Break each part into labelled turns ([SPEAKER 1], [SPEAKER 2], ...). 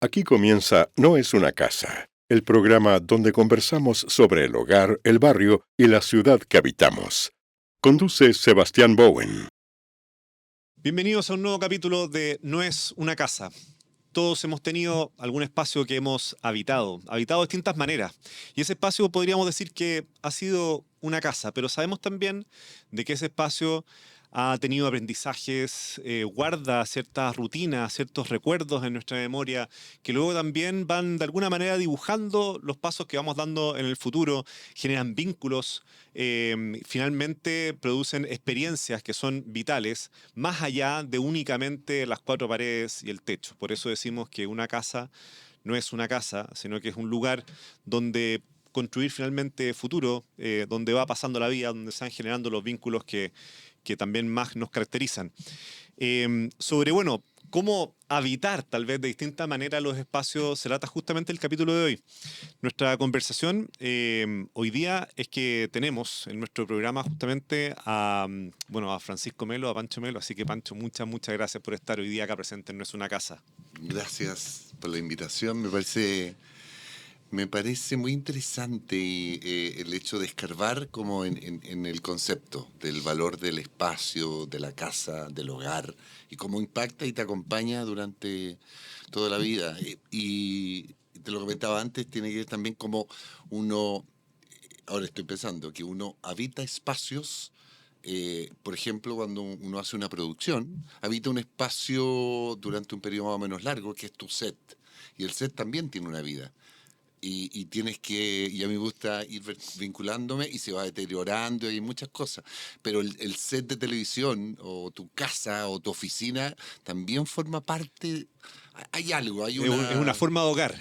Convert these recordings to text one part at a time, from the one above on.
[SPEAKER 1] Aquí comienza No es una casa, el programa donde conversamos sobre el hogar, el barrio y la ciudad que habitamos. Conduce Sebastián Bowen.
[SPEAKER 2] Bienvenidos a un nuevo capítulo de No es una casa. Todos hemos tenido algún espacio que hemos habitado de distintas maneras. Y ese espacio podríamos decir que ha sido una casa, pero sabemos también de que ese espacio ha tenido aprendizajes, guarda ciertas rutinas, ciertos recuerdos en nuestra memoria, que luego también van de alguna manera dibujando los pasos que vamos dando en el futuro, generan vínculos, finalmente producen experiencias que son vitales, más allá de únicamente las cuatro paredes y el techo. Por eso decimos que una casa no es una casa, sino que es un lugar donde construir finalmente futuro, donde va pasando la vida, donde se van generando los vínculos que también más nos caracterizan. Bueno, cómo habitar tal vez de distinta manera los espacios se trata justamente el capítulo de hoy. Nuestra conversación hoy día es que tenemos en nuestro programa justamente a Francisco Melo, a Pancho Melo, así que Pancho, muchas gracias por estar hoy día acá presente en No es una casa.
[SPEAKER 3] Gracias por la invitación. Me parece muy interesante el hecho de escarbar como en el concepto del valor del espacio, de la casa, del hogar, y cómo impacta y te acompaña durante toda la vida. Y te lo comentaba antes, tiene que ver también como uno, ahora estoy pensando, que uno habita espacios. Por ejemplo, cuando uno hace una producción, habita un espacio durante un periodo más o menos largo, que es tu set. Y el set también tiene una vida. Y tienes que, y a mí me gusta ir vinculándome y se va deteriorando y hay muchas cosas. Pero el set de televisión o tu casa o tu oficina también forma parte, hay algo, hay
[SPEAKER 2] Es una
[SPEAKER 3] una...
[SPEAKER 2] forma de hogar,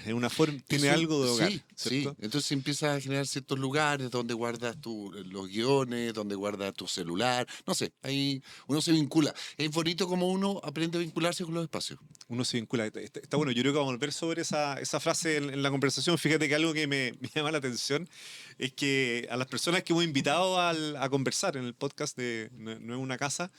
[SPEAKER 2] tiene algo de hogar,
[SPEAKER 3] Sí, sí.
[SPEAKER 2] ¿cierto?
[SPEAKER 3] Entonces empiezas a generar ciertos lugares donde guardas los guiones, donde guardas tu celular. No sé, ahí uno se vincula. Es bonito como uno aprende a vincularse con los espacios.
[SPEAKER 2] Uno se vincula. Está bueno, yo creo que vamos a volver sobre esa frase en la conversación. Fíjate que algo que me llama la atención es que a las personas que hemos invitado a conversar en el podcast de No es una casa,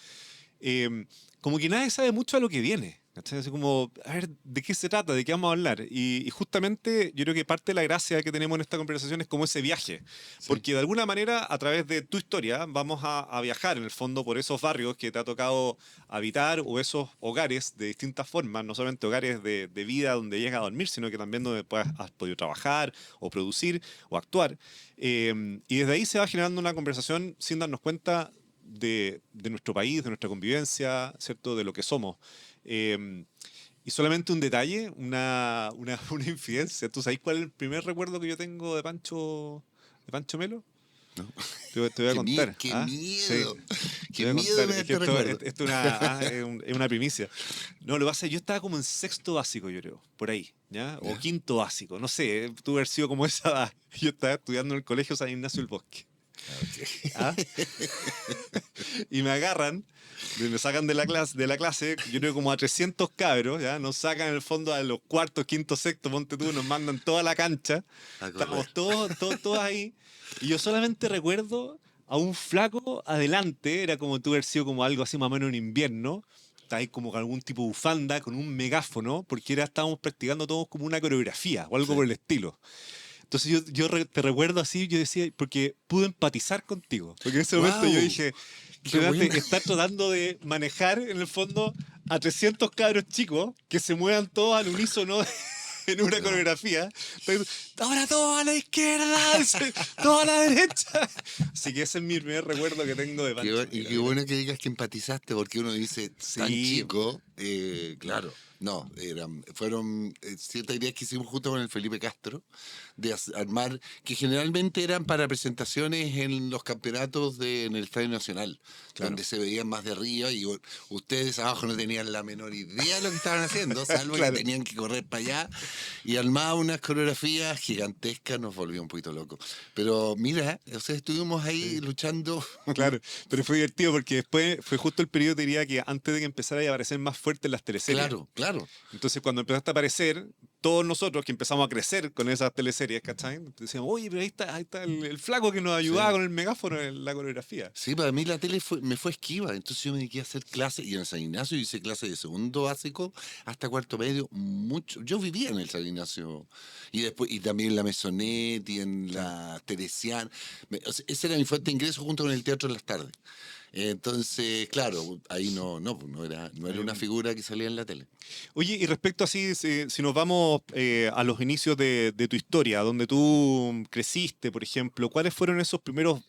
[SPEAKER 2] como que nadie sabe mucho a lo que viene. ¿Cachai? Así como, a ver, ¿de qué se trata? ¿De qué vamos a hablar? Y justamente yo creo que parte de la gracia que tenemos en esta conversación es como ese viaje.
[SPEAKER 3] Sí.
[SPEAKER 2] Porque de alguna manera, a través de tu historia, vamos a viajar en el fondo por esos barrios que te ha tocado habitar o esos hogares de distintas formas, no solamente hogares de vida donde llegas a dormir, sino que también donde has podido trabajar o producir o actuar. Y desde ahí se va generando una conversación sin darnos cuenta de nuestro país, de nuestra convivencia, ¿cierto? De lo que somos. Eh, y solamente un detalle, una infidencia. ¿Tú sabes cuál es el primer recuerdo que yo tengo de Pancho Melo?
[SPEAKER 3] ¿No?
[SPEAKER 2] Te voy a contar.
[SPEAKER 3] Qué
[SPEAKER 2] ¿Ah? Sí,
[SPEAKER 3] miedo,
[SPEAKER 2] te
[SPEAKER 3] qué
[SPEAKER 2] voy a
[SPEAKER 3] miedo
[SPEAKER 2] contar.
[SPEAKER 3] me da
[SPEAKER 2] Es que
[SPEAKER 3] este
[SPEAKER 2] esto,
[SPEAKER 3] recuerdo.
[SPEAKER 2] esto es una primicia. No, lo que pasa es que yo estaba como en sexto básico, yo creo, por ahí, ¿ya? O
[SPEAKER 3] ¿Ya?
[SPEAKER 2] quinto básico, no sé, tuve haber sido como esa edad. Yo estaba estudiando en el colegio San Ignacio del Bosque.
[SPEAKER 3] Ah, ok.
[SPEAKER 2] ¿Ah? Y me agarran, me sacan de la clase, yo creo como a 300 cabros, ¿ya? Nos sacan en el fondo a los cuartos, quinto, sexto, ponte tú, nos mandan toda la cancha,
[SPEAKER 3] A correr.
[SPEAKER 2] estamos todos ahí, y yo solamente recuerdo a un flaco adelante, era como tú haber sido como algo así más o menos en invierno, está ahí como con algún tipo de bufanda, con un megáfono, porque estábamos practicando todos como una coreografía o algo
[SPEAKER 3] Sí.
[SPEAKER 2] por el estilo. Entonces te recuerdo así, yo decía, porque pude empatizar contigo. Porque en ese momento yo
[SPEAKER 3] ¡Wow!
[SPEAKER 2] dije,
[SPEAKER 3] ¡Qué buena!
[SPEAKER 2] imagínate, estar tratando de manejar en el fondo a 300 cabros chicos que se muevan todos al unísono en una
[SPEAKER 3] No.
[SPEAKER 2] coreografía. Ahora todo a la izquierda, todo a la derecha. Así que ese es mi primer recuerdo que tengo de Pancho.
[SPEAKER 3] Y
[SPEAKER 2] Mira,
[SPEAKER 3] qué
[SPEAKER 2] mira.
[SPEAKER 3] bueno que digas que empatizaste, porque uno dice tan
[SPEAKER 2] Sí,
[SPEAKER 3] chico, claro. No, fueron ciertas ideas que hicimos justo con el Felipe Castro, de armar, que generalmente eran para presentaciones en los campeonatos en el Estadio Nacional,
[SPEAKER 2] claro.
[SPEAKER 3] donde se veían más de arriba y ustedes abajo no tenían la menor idea de lo que estaban haciendo, salvo que
[SPEAKER 2] Claro.
[SPEAKER 3] tenían que correr para allá y armaba unas coreografías gigantescas, nos volvió un poquito locos. Pero mira, o sea, estuvimos ahí
[SPEAKER 2] Sí.
[SPEAKER 3] luchando.
[SPEAKER 2] Claro, pero fue divertido porque después fue justo el periodo, te diría, que antes de que empezara a aparecer más fuerte en las teleseries.
[SPEAKER 3] Claro, claro.
[SPEAKER 2] Entonces, cuando empezaste a aparecer, todos nosotros que empezamos a crecer con esas teleseries, ¿cachai? Decíamos, oye, pero ahí está el flaco que nos ayudaba
[SPEAKER 3] Sí.
[SPEAKER 2] con el megáfono en la coreografía.
[SPEAKER 3] Sí, para mí la tele me fue esquiva, entonces yo me dediqué a hacer clases y en el San Ignacio hice clases de segundo básico hasta cuarto medio, mucho. Yo vivía en el San Ignacio y después y también en la Mesonet y en la Teresiana. O sea, esa era mi fuente de ingreso junto con el teatro en las tardes. Entonces, claro, ahí no era una figura que salía en la tele.
[SPEAKER 2] Oye, y respecto así, si nos vamos a los inicios de tu historia, donde tú creciste, por ejemplo, ¿cuáles fueron esos primeros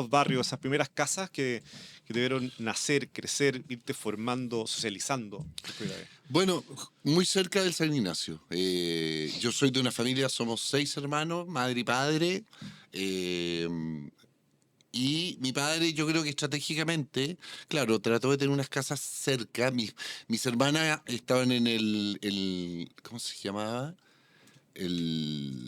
[SPEAKER 2] barrios, esas primeras casas que te vieron nacer, crecer, irte formando, socializando por primera vez?
[SPEAKER 3] Bueno, muy cerca del San Ignacio. Yo soy de una familia, somos 6 hermanos, madre y padre. eh, Y mi padre, yo creo que estratégicamente, claro, trató de tener unas casas cerca. Mis hermanas estaban en ¿cómo se llamaba? El,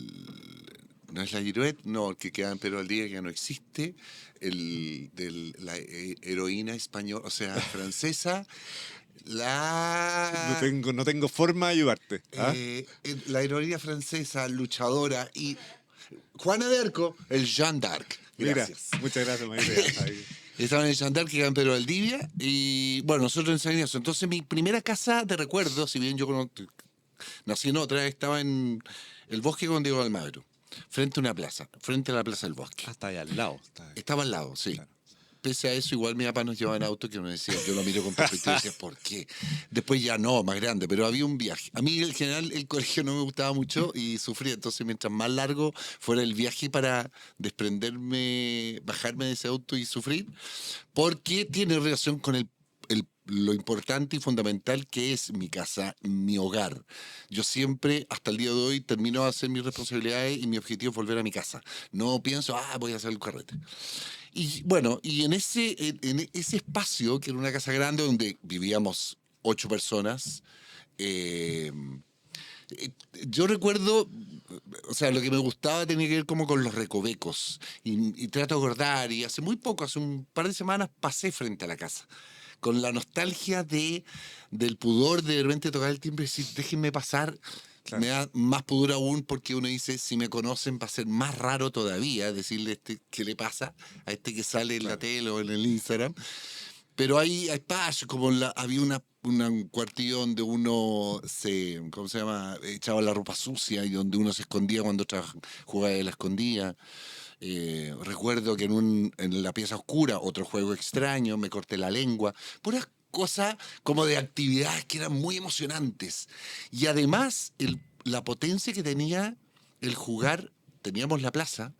[SPEAKER 3] no es la Girouette, no, el que queda en Perú al día, que ya no existe. La heroína española, o sea, francesa. La,
[SPEAKER 2] No tengo forma de ayudarte. ¿Ah?
[SPEAKER 3] la heroína francesa, luchadora. Y Juana de Arco, el Jeanne d'Arc.
[SPEAKER 2] Mira,
[SPEAKER 3] Gracias.
[SPEAKER 2] muchas gracias, Maite. Ahí.
[SPEAKER 3] Estaba en el Chantal, que queda en Pedro Valdivia. Y bueno, nosotros en San Ignacio. Entonces, mi primera casa de recuerdo, si bien yo nací en otra, estaba en el bosque con Diego Almagro, frente a una plaza, frente a la Plaza del Bosque.
[SPEAKER 2] Ah, está ahí al lado. Está ahí.
[SPEAKER 3] Estaba al lado, sí.
[SPEAKER 2] Claro.
[SPEAKER 3] Pese a eso, igual mi papá nos llevaba en auto, que uno decía, yo lo miro con perspectiva y decía, ¿por qué? Después ya no, más grande, pero había un viaje. A mí en general el colegio no me gustaba mucho y sufría, entonces mientras más largo fuera el viaje para desprenderme, bajarme de ese auto y sufrir, porque tiene relación con lo importante y fundamental que es mi casa, mi hogar. Yo siempre, hasta el día de hoy, termino de hacer mis responsabilidades y mi objetivo es volver a mi casa. No pienso, voy a hacer el carrete. Y bueno, y en ese espacio, que era una casa grande donde vivíamos 8 personas, eh, eh, yo recuerdo, o sea, lo que me gustaba tenía que ver como con los recovecos. Y trato de acordar, y hace muy poco, hace un par de semanas, pasé frente a la casa. Con la nostalgia del pudor de repente tocar el timbre y decir, déjenme pasar.
[SPEAKER 2] Claro.
[SPEAKER 3] Me da más pudor aún porque uno dice, si me conocen va a ser más raro todavía decirle qué le pasa a este que sale en la tele o en el Instagram. Pero hay espacios, como había un cuartillo donde uno ¿cómo se llama? Echaba la ropa sucia y donde uno se escondía cuando jugaba de la escondida. Recuerdo que en la pieza oscura, otro juego extraño, me corté la lengua. Puras cosas como de actividades que eran muy emocionantes. Y además, la potencia que tenía el jugar, teníamos la plaza,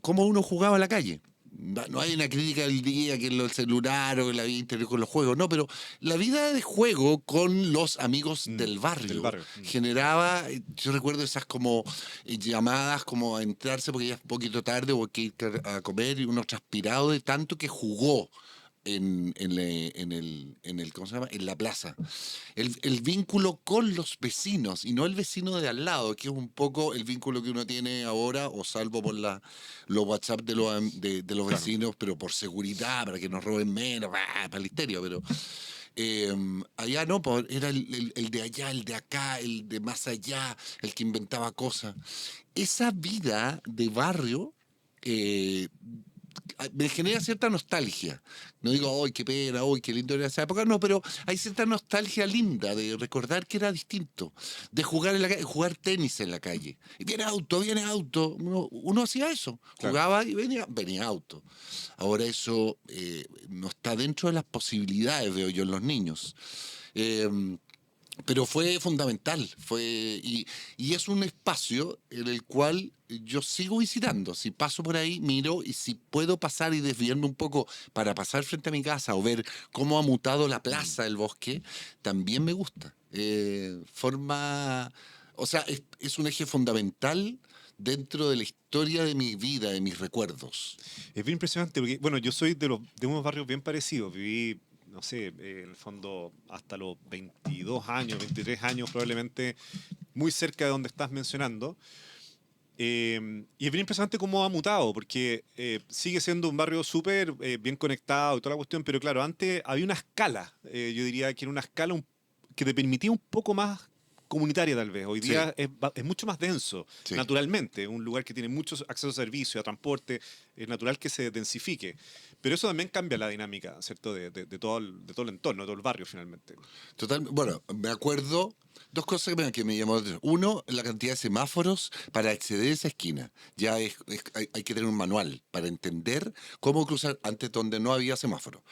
[SPEAKER 3] cómo uno jugaba a la calle. No hay una crítica del día que en el celular o en la vida interior con los juegos, no, pero la vida de juego con los amigos del barrio generaba, yo recuerdo esas como llamadas como a entrarse porque ya es un poquito tarde o hay que ir a comer y uno transpirado de tanto que jugó ¿cómo se llama? En la plaza. El vínculo con los vecinos y no el vecino de al lado, que es un poco el vínculo que uno tiene ahora, o salvo por los WhatsApp de los vecinos, pero por seguridad, para que nos roben menos, para el histerio, pero allá no, era el de allá, el de acá, el de más allá, el que inventaba cosas. Esa vida de barrio me genera cierta nostalgia. No digo, ¡ay, qué pena! ¡Ay, qué lindo era esa época! No, pero hay cierta nostalgia linda de recordar que era distinto. De jugar en la calle, jugar tenis en la calle. Y viene auto. Uno hacía eso.
[SPEAKER 2] Claro.
[SPEAKER 3] Jugaba y venía auto. Ahora eso no está dentro de las posibilidades, veo yo, en los niños. Pero fue fundamental, y es un espacio en el cual yo sigo visitando. Si paso por ahí, miro, y si puedo pasar y desviarme un poco para pasar frente a mi casa o ver cómo ha mutado la plaza del bosque, también me gusta. O sea, es un eje fundamental dentro de la historia de mi vida, de mis recuerdos.
[SPEAKER 2] Es bien impresionante porque, bueno, yo soy de unos barrios bien parecidos. Viví, no sé, en el fondo hasta los 22 años, 23 años probablemente, muy cerca de donde estás mencionando. Y es bien impresionante cómo ha mutado, porque sigue siendo un barrio súper bien conectado y toda la cuestión, pero claro, antes había una escala, yo diría que era una escala que te permitía un poco más comunitaria tal vez. Hoy
[SPEAKER 3] Sí.
[SPEAKER 2] día es mucho más denso,
[SPEAKER 3] Sí.
[SPEAKER 2] naturalmente. Un lugar que tiene mucho acceso a servicios, a transporte, es natural que se densifique. Pero eso también cambia la dinámica, ¿cierto? De todo el entorno, de todo el barrio finalmente.
[SPEAKER 3] Total, bueno, me acuerdo dos cosas que me llamó la atención. Uno, la cantidad de semáforos para acceder a esa esquina. Ya hay que tener un manual para entender cómo cruzar antes donde no había semáforo,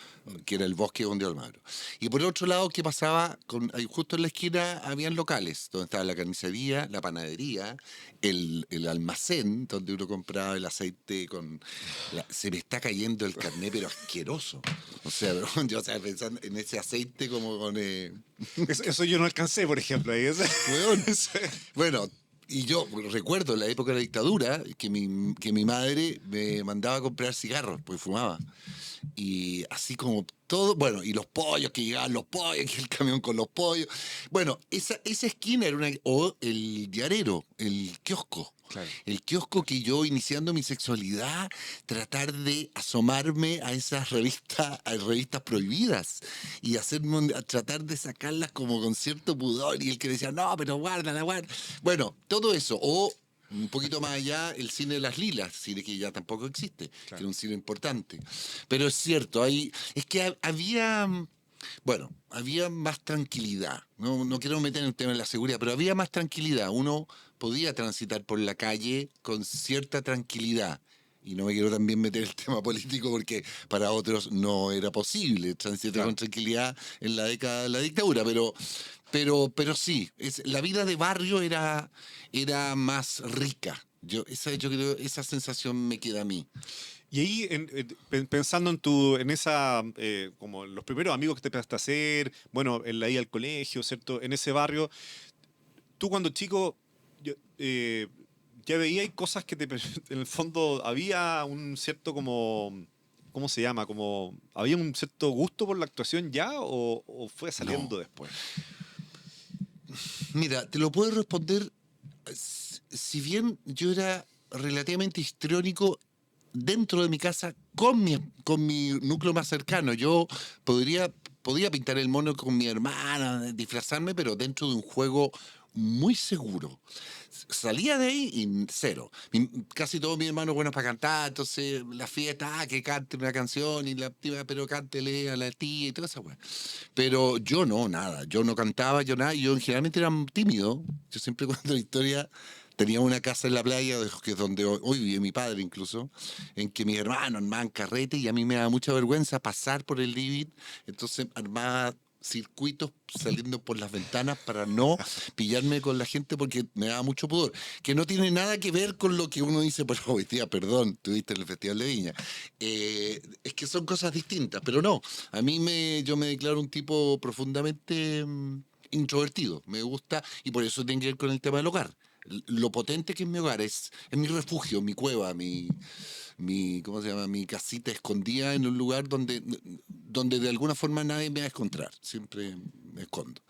[SPEAKER 3] que era el bosque donde Almagro. Y por otro lado, ¿qué pasaba? Ahí justo en la esquina habían locales, donde estaba la carnicería, la panadería, el almacén, donde uno compraba el aceite con... se me está cayendo el carné, pero asqueroso. O sea, yo estaba pensando en ese aceite como con...
[SPEAKER 2] Eso yo no alcancé, por ejemplo. Ahí.
[SPEAKER 3] Weón. Bueno, y yo recuerdo en la época de la dictadura que mi madre me mandaba a comprar cigarros, pues fumaba. Y así como todo, bueno, y los pollos, que llegaban los pollos, que el camión con los pollos. Bueno, esa esquina era o el diarero, el kiosco.
[SPEAKER 2] Claro.
[SPEAKER 3] El kiosco que yo, iniciando mi sexualidad, tratar de asomarme a esas revistas prohibidas y tratar de sacarlas como con cierto pudor. Y el que decía, no, pero guárdala, guarda. Bueno, todo eso. O un poquito más allá, el cine de las Lilas, cine que ya tampoco existe, que era un cine importante. Pero es cierto, es que había más tranquilidad. No quiero meter en el tema de la seguridad, pero había más tranquilidad. Uno podía transitar por la calle con cierta tranquilidad. Y no me quiero también meter en el tema político porque para otros no era posible transitar con tranquilidad en la década de la dictadura, pero sí, la vida de barrio era más rica. Yo creo, esa sensación me queda a mí.
[SPEAKER 2] Y ahí, pensando en esa, como los primeros amigos que te empezaste a hacer, bueno, en la ida al colegio, ¿cierto? En ese barrio, tú cuando chico, ya veías cosas que en el fondo había un cierto como, ¿cómo se llama? Como, ¿había un cierto gusto por la actuación ya o fue saliendo
[SPEAKER 3] No.
[SPEAKER 2] después?
[SPEAKER 3] Mira, te lo puedo responder. Si bien yo era relativamente histriónico dentro de mi casa con mi núcleo más cercano, yo podía pintar el mono con mi hermana, disfrazarme, pero dentro de un juego muy seguro. Salía de ahí y cero. Casi todos mis hermanos buenos para cantar, entonces la fiesta, que cante una canción y la tía, pero cántele a la tía y toda esa weá. Pero yo no, nada. Yo no cantaba, yo nada. Yo generalmente era tímido. Yo siempre cuento la historia. Tenía una casa en la playa, que es donde hoy vive mi padre incluso, en que mis hermanos armaban carrete y a mí me daba mucha vergüenza pasar por el living. Entonces armaba circuitos saliendo por las ventanas para no pillarme con la gente porque me daba mucho pudor. Que no tiene nada que ver con lo que uno dice, pero hoy día, perdón, tuviste en el Festival de Viña. Es que son cosas distintas, pero no. Yo me declaro un tipo profundamente introvertido. Me gusta, y por eso tiene que ver con el tema del hogar. Lo potente que es mi hogar es mi refugio, mi cueva, ¿cómo se llama? Mi casita escondida en un lugar donde de alguna forma nadie me va a encontrar. Siempre me escondo.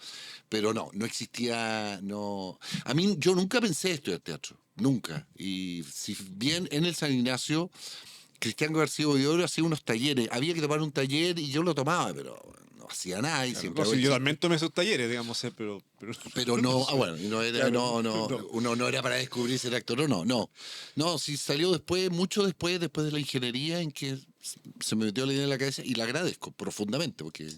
[SPEAKER 3] Pero no existía, no. A mí, yo nunca pensé estudiar teatro, nunca. Y si bien en el San Ignacio, Cristian García Huidobro hacía unos talleres, había que tomar un taller y yo lo tomaba, pero no hacía nada y
[SPEAKER 2] Claro,
[SPEAKER 3] siempre
[SPEAKER 2] no,
[SPEAKER 3] hago
[SPEAKER 2] sí,
[SPEAKER 3] el
[SPEAKER 2] yo
[SPEAKER 3] chiste.
[SPEAKER 2] también tomé esos talleres, digamos,
[SPEAKER 3] Pero no, bueno, y no era,
[SPEAKER 2] Claro,
[SPEAKER 3] no,
[SPEAKER 2] no.
[SPEAKER 3] uno no era para descubrir si era actor o no, no. No, sí salió después, mucho después de la ingeniería en que se me metió la idea en la cabeza y la agradezco profundamente porque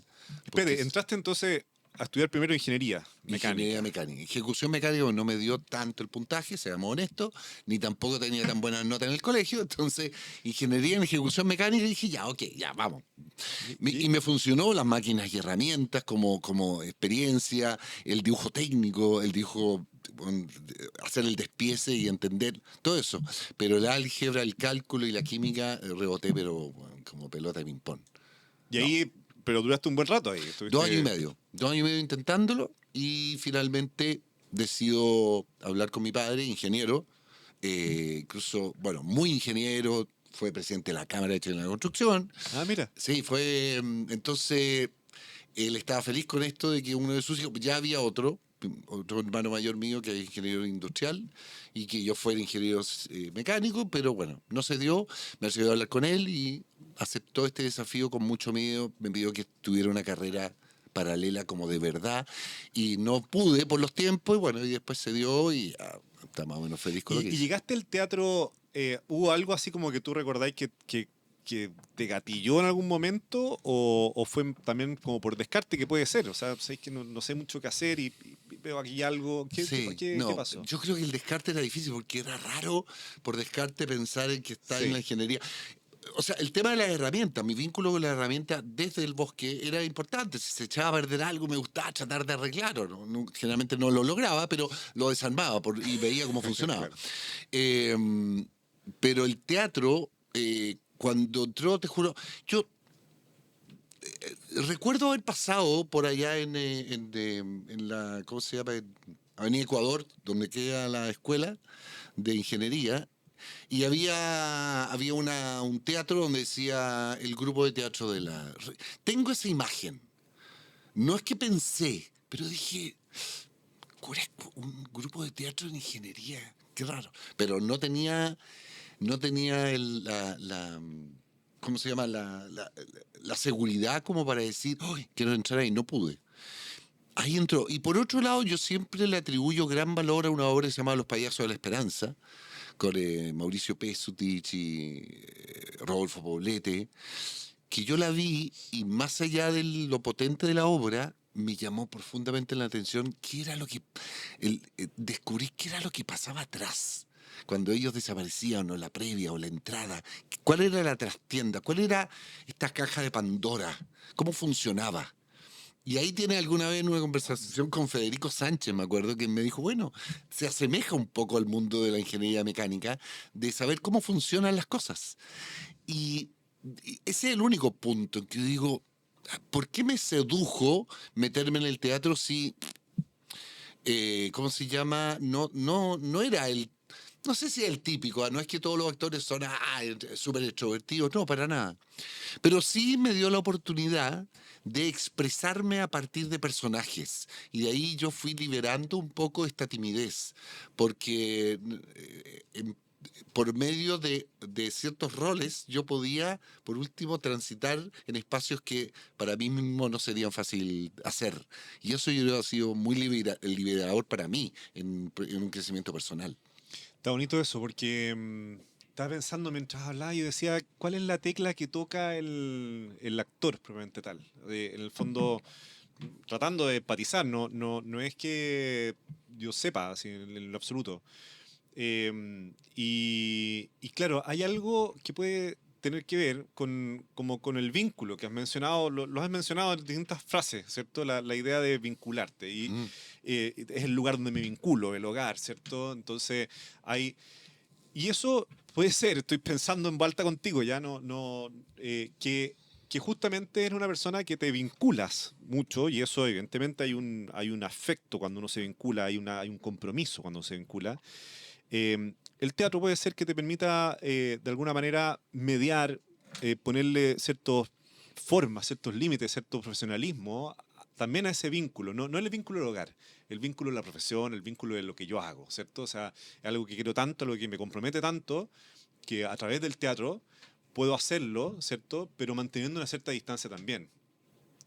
[SPEAKER 2] Espere, entraste entonces a estudiar primero ingeniería
[SPEAKER 3] ingeniería
[SPEAKER 2] mecánica.
[SPEAKER 3] mecánica. Ejecución mecánica no me dio tanto el puntaje, seamos honestos, ni tampoco tenía tan buenas notas en el colegio, entonces ingeniería en ejecución mecánica y dije, ya, ok, ya, vamos. Y me funcionó las máquinas y herramientas como experiencia, el dibujo técnico, el dibujo, bueno, hacer el despiece y entender todo eso. Pero el álgebra, el cálculo y la química reboté, pero bueno, como pelota de ping-pong.
[SPEAKER 2] Y
[SPEAKER 3] No.
[SPEAKER 2] ahí, pero duraste un buen rato ahí.
[SPEAKER 3] 2 años y medio. 2 años y medio intentándolo y finalmente decido hablar con mi padre, ingeniero, incluso, bueno, muy ingeniero, fue presidente de la Cámara de Chile de la Construcción.
[SPEAKER 2] Ah, mira.
[SPEAKER 3] Sí, entonces, él estaba feliz con esto de que uno de sus hijos, ya había otro hermano mayor mío que es ingeniero industrial y que yo fuera ingeniero mecánico, pero bueno, no se dio, me ayudó a hablar con él y aceptó este desafío con mucho miedo, me pidió que tuviera una carrera paralela como de verdad, y no pude por los tiempos, y bueno, y después se dio y está más o menos feliz con lo que
[SPEAKER 2] Y
[SPEAKER 3] hice.
[SPEAKER 2] llegaste al teatro, ¿hubo algo así como que tú recordáis que te gatilló en algún momento o fue también como por descarte que puede ser? O sea, sabéis que no sé mucho qué hacer y veo aquí algo.
[SPEAKER 3] Sí,
[SPEAKER 2] ¿Qué
[SPEAKER 3] no,
[SPEAKER 2] pasó?
[SPEAKER 3] yo creo que el descarte era difícil porque era raro por descarte pensar en que está en
[SPEAKER 2] Sí.
[SPEAKER 3] la ingeniería. O sea, el tema de las herramientas, mi vínculo con la herramienta desde el bosque era importante. Si se echaba a perder algo, me gustaba tratar de arreglarlo. Generalmente no lo lograba, pero lo desarmaba y veía cómo funcionaba.
[SPEAKER 2] Claro.
[SPEAKER 3] Eh, pero el teatro, cuando entró, te juro, yo recuerdo haber pasado por allá en la, ¿cómo se llama? En Avenida Ecuador, donde queda la escuela de ingeniería, y había un teatro donde decía el grupo de teatro de la... Tengo esa imagen. No es que pensé, pero dije, ¿cuál es un grupo de teatro de ingeniería? Qué raro. Pero no tenía ¿cómo se llama? La seguridad como para decir, ¡ay, quiero entrar ahí! No pude. Ahí entró. Y por otro lado, yo siempre le atribuyo gran valor a una obra que se llama Los Payasos de la Esperanza, con Mauricio Pesutich y Rodolfo Poblete, que yo la vi y más allá de lo potente de la obra, me llamó profundamente la atención qué era descubrí qué era lo que pasaba atrás. Cuando ellos desaparecían, o la previa, o la entrada, ¿cuál era la trastienda? ¿Cuál era esta caja de Pandora? ¿Cómo funcionaba? Y ahí tiene alguna vez una conversación con Federico Sánchez, me acuerdo, que me dijo, bueno, se asemeja un poco al mundo de la ingeniería mecánica, de saber cómo funcionan las cosas. Y ese es el único punto en que yo digo, ¿por qué me sedujo meterme en el teatro si, ¿cómo se llama? No era no sé si es el típico, no es que todos los actores son súper extrovertidos, no, para nada. Pero sí me dio la oportunidad de expresarme a partir de personajes. Y de ahí yo fui liberando un poco esta timidez, porque por medio de ciertos roles yo podía, por último, transitar en espacios que para mí mismo no serían fácil hacer. Y eso yo creo que ha sido muy liberador para mí en un crecimiento personal.
[SPEAKER 2] Está bonito eso, porque estaba pensando mientras hablaba y decía, ¿cuál es la tecla que toca el actor propiamente tal? En el fondo, tratando de empatizar, no es que yo sepa así, en lo absoluto. Y claro, hay algo que puede tener que ver como con el vínculo que has mencionado, lo has mencionado en distintas frases, ¿cierto? La idea de vincularte. Y
[SPEAKER 3] Mm.
[SPEAKER 2] es el lugar donde me vinculo, el hogar, ¿cierto? Entonces, hay... Y eso puede ser, estoy pensando en vuelta contigo, ya que justamente eres una persona que te vinculas mucho y eso evidentemente hay un afecto cuando uno se vincula, hay un compromiso cuando se vincula. El teatro puede ser que te permita de alguna manera mediar, ponerle ciertas formas, ciertos límites, cierto profesionalismo también a ese vínculo, no el vínculo del hogar, el vínculo de la profesión, el vínculo de lo que yo hago, ¿cierto? O sea, es algo que quiero tanto, algo que me compromete tanto, que a través del teatro puedo hacerlo, ¿cierto? Pero manteniendo una cierta distancia también.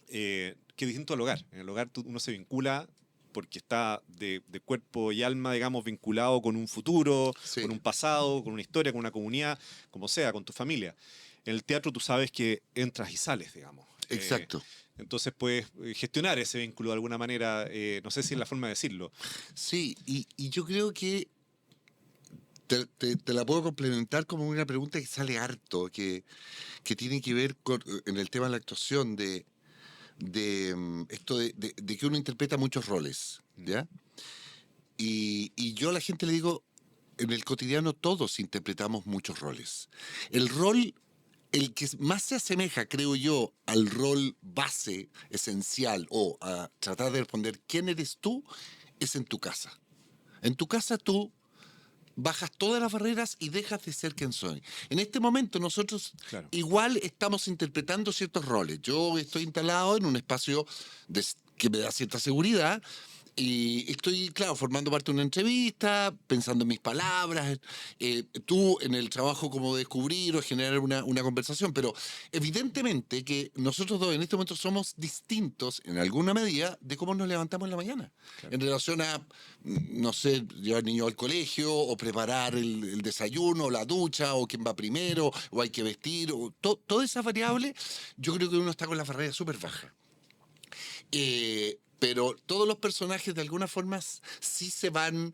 [SPEAKER 2] Que es distinto al hogar. En el hogar uno se vincula porque está de cuerpo y alma, digamos, vinculado con un futuro,
[SPEAKER 3] Sí,
[SPEAKER 2] con un pasado, con una historia, con una comunidad, como sea, con tu familia. En el teatro tú sabes que entras y sales, digamos.
[SPEAKER 3] exacto.
[SPEAKER 2] Entonces puedes gestionar ese vínculo de alguna manera, no sé si es la forma de decirlo.
[SPEAKER 3] Sí, y yo creo que te la puedo complementar como una pregunta que sale harto, que tiene que ver en el tema de la actuación, de esto de que uno interpreta muchos roles, ¿ya? Y yo a la gente le digo, en el cotidiano todos interpretamos muchos roles. El rol, el que más se asemeja, creo yo, al rol base, esencial, o a tratar de responder quién eres tú, es en tu casa. En tu casa tú bajas todas las barreras y dejas de ser quien soy. En este momento nosotros
[SPEAKER 2] Claro.
[SPEAKER 3] igual estamos interpretando ciertos roles. Yo estoy instalado en un espacio que me da cierta seguridad Y estoy, claro, formando parte de una entrevista, pensando en mis palabras, tú en el trabajo como descubrir o generar una conversación, pero evidentemente que nosotros dos en este momento somos distintos en alguna medida de cómo nos levantamos en la mañana,
[SPEAKER 2] Claro.
[SPEAKER 3] en relación a, no sé, llevar niños al colegio o preparar el desayuno, o la ducha, o quién va primero, o hay que vestir, o todas esas variables, yo creo que uno está con la barrera súper baja. Pero todos los personajes de alguna forma sí se van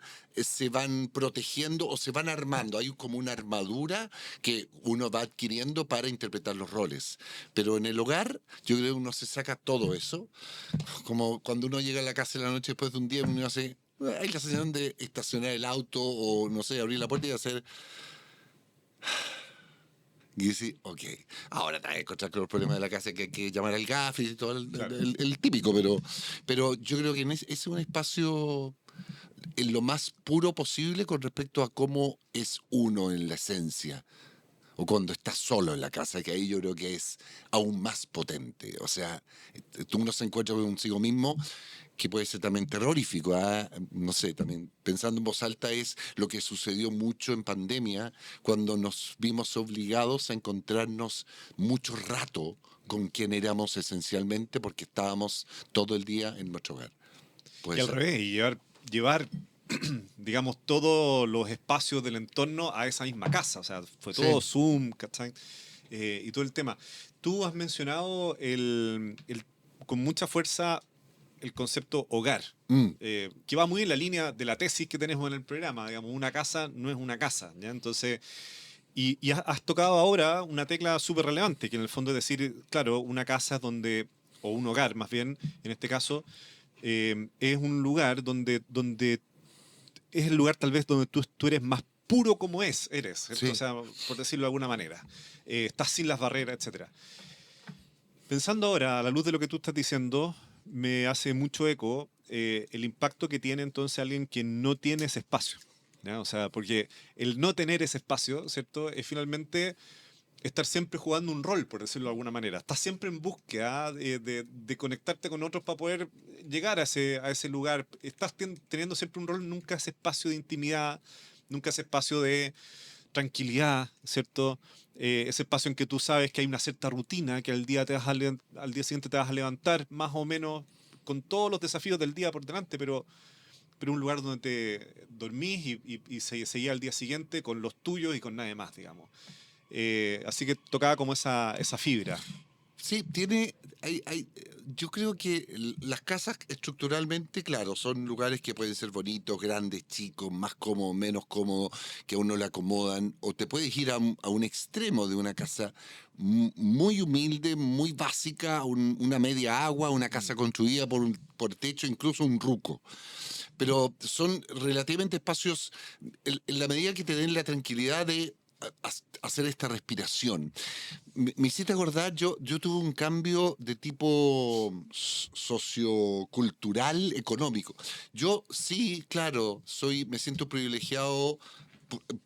[SPEAKER 3] protegiendo o se van armando. Hay como una armadura que uno va adquiriendo para interpretar los roles. Pero en el hogar, yo creo que uno se saca todo eso. Como cuando uno llega a la casa en la noche después de un día, uno hace... Hay la sensación de estacionar el auto o, no sé, abrir la puerta y hacer... Y decir, ok, ahora te vas a encontrar con los problemas de la casa que hay que llamar al gaffer y todo
[SPEAKER 2] Claro.
[SPEAKER 3] el típico, pero yo creo que ese es un espacio en lo más puro posible con respecto a cómo es uno en la esencia. O cuando estás solo en la casa, que ahí yo creo que es aún más potente. O sea, tú uno se encuentra consigo mismo, que puede ser también terrorífico. ¿Ah? No sé, también pensando en voz alta es lo que sucedió mucho en pandemia, cuando nos vimos obligados a encontrarnos mucho rato con quien éramos esencialmente, porque estábamos todo el día en nuestro hogar.
[SPEAKER 2] Y
[SPEAKER 3] Puede
[SPEAKER 2] al
[SPEAKER 3] ser.
[SPEAKER 2] revés, y llevar digamos, todos los espacios del entorno a esa misma casa. O sea, fue todo
[SPEAKER 3] Sí.
[SPEAKER 2] Zoom, ¿cachai? Y todo el tema. Tú has mencionado con mucha fuerza el concepto hogar,
[SPEAKER 3] Mm,
[SPEAKER 2] que va muy en la línea de la tesis que tenemos en el programa. Digamos, una casa no es una casa, ¿ya? Entonces, y has tocado ahora una tecla súper relevante, que en el fondo es decir, claro, una casa es donde, o un hogar más bien, en este caso, es un lugar donde es el lugar tal vez donde tú eres más puro como eres, ¿cierto? O
[SPEAKER 3] sí.
[SPEAKER 2] sea, por decirlo de alguna manera. Estás sin las barreras, etcétera. Pensando ahora, a la luz de lo que tú estás diciendo, me hace mucho eco el impacto que tiene entonces alguien que no tiene ese espacio. ¿Ya? O sea, porque el no tener ese espacio, ¿cierto? Es finalmente estar siempre jugando un rol, por decirlo de alguna manera. Estás siempre en búsqueda de conectarte con otros para poder llegar a ese lugar. Estás teniendo siempre un rol, nunca ese espacio de intimidad, nunca ese espacio de tranquilidad, ¿cierto? Ese espacio en que tú sabes que hay una cierta rutina, que al día siguiente te vas a levantar más o menos con todos los desafíos del día por delante, pero un lugar donde te dormís y seguís al día siguiente con los tuyos y con nadie más, digamos. Así que tocaba como esa fibra.
[SPEAKER 3] Sí, yo creo que las casas estructuralmente, claro, son lugares que pueden ser bonitos, grandes, chicos, más cómodos, menos cómodos, que a uno le acomodan, o te puedes ir a un extremo de una casa muy humilde, muy básica, una media agua, una casa construida por techo, incluso un ruco. Pero son relativamente espacios, en la medida que te den la tranquilidad de hacer esta respiración. Me hiciste acordar, yo tuve un cambio de tipo sociocultural, económico. Yo sí, claro, me siento privilegiado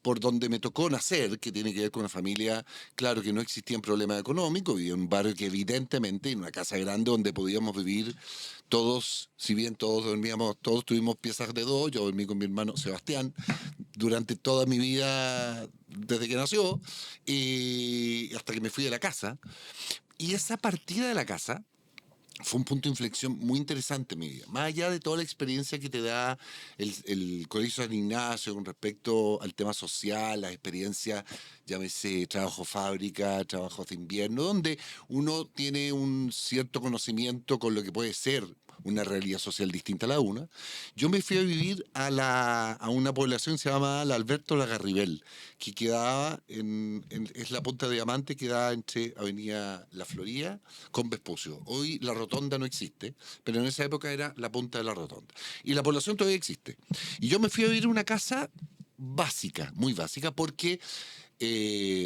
[SPEAKER 3] por donde me tocó nacer, que tiene que ver con una familia, claro que no existían problemas económicos, vivía en un barrio que evidentemente, en una casa grande donde podíamos vivir todos, si bien todos dormíamos, todos tuvimos piezas de dos, yo dormí con mi hermano Sebastián durante toda mi vida, desde que nació, y hasta que me fui de la casa. Y esa partida de la casa fue un punto de inflexión muy interesante en mi vida. Más allá de toda la experiencia que te da el Colegio San Ignacio con respecto al tema social, las experiencias, llámese trabajo fábrica, trabajos de invierno, donde uno tiene un cierto conocimiento con lo que puede ser una realidad social distinta a la una. Yo me fui a vivir a una población que se llama la Alberto Lagarribel, que quedaba es la Punta de Diamante, que da entre Avenida La Florida con Vespucio. Hoy la rotonda no existe, pero en esa época era la punta de la rotonda. Y la población todavía existe. Y yo me fui a vivir a una casa básica, muy básica, porque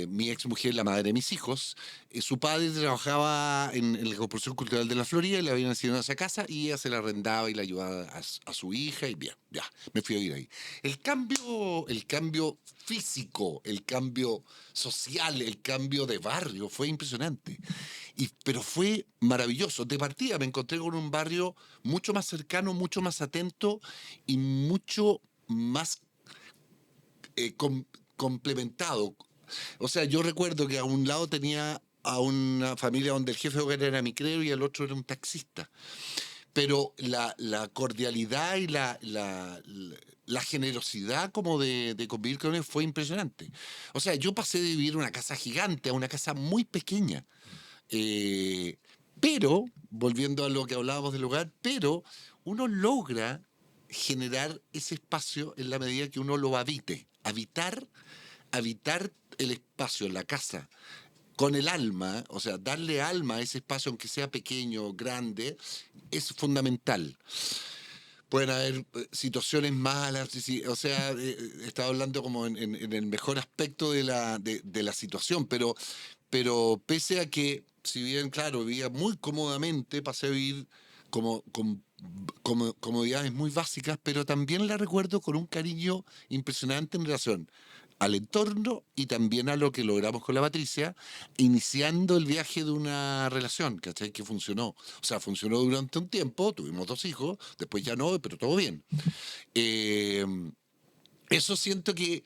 [SPEAKER 3] mi ex mujer, la madre de mis hijos, su padre trabajaba en la Corporación Cultural de la Florida y le habían asignado esa casa y ella se la arrendaba y la ayudaba a su hija y bien, ya, me fui a vivir ahí. El cambio físico, el cambio social, el cambio de barrio fue impresionante. Pero fue maravilloso. De partida me encontré con un barrio mucho más cercano, mucho más atento y mucho más complementado. O sea, yo recuerdo que a un lado tenía a una familia donde el jefe de hogar era micrero y el otro era un taxista. Pero la cordialidad y la generosidad como de convivir con él fue impresionante. O sea, yo pasé de vivir en una casa gigante a una casa muy pequeña. Eh, pero, volviendo a lo que hablábamos del hogar, pero uno logra generar ese espacio en la medida que uno lo habite. Habitar el espacio, la casa, con el alma, o sea, darle alma a ese espacio, aunque sea pequeño, grande, es fundamental. Pueden haber situaciones malas, o sea, estaba hablando como en el mejor aspecto de la situación, pero pese a que, si bien, claro, vivía muy cómodamente, pasé a vivir con comodidades muy básicas, pero también la recuerdo con un cariño impresionante en relación al entorno y también a lo que logramos con la Patricia, iniciando el viaje de una relación, ¿cachai? Que funcionó. O sea, funcionó durante un tiempo, tuvimos 2 hijos, después ya no, pero todo bien. Eh, Eso siento que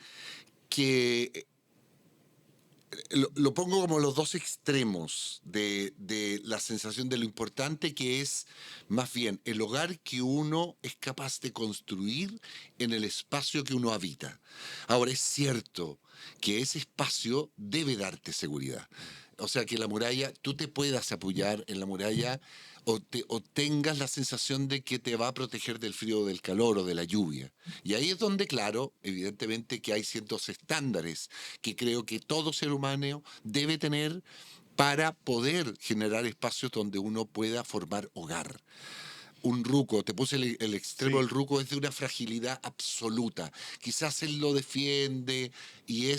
[SPEAKER 3] lo pongo como los dos extremos de la sensación de lo importante que es más bien el hogar que uno es capaz de construir en el espacio que uno habita. Ahora, es cierto que ese espacio debe darte seguridad. O sea, que la muralla, tú te puedas apoyar en la muralla o tengas la sensación de que te va a proteger del frío, del calor o de la lluvia. Y ahí es donde, claro, evidentemente que hay ciertos estándares que creo que todo ser humano debe tener para poder generar espacios donde uno pueda formar hogar. Un ruco, te puse el extremo
[SPEAKER 2] Sí.
[SPEAKER 3] del ruco, es de una fragilidad absoluta. Quizás él lo defiende y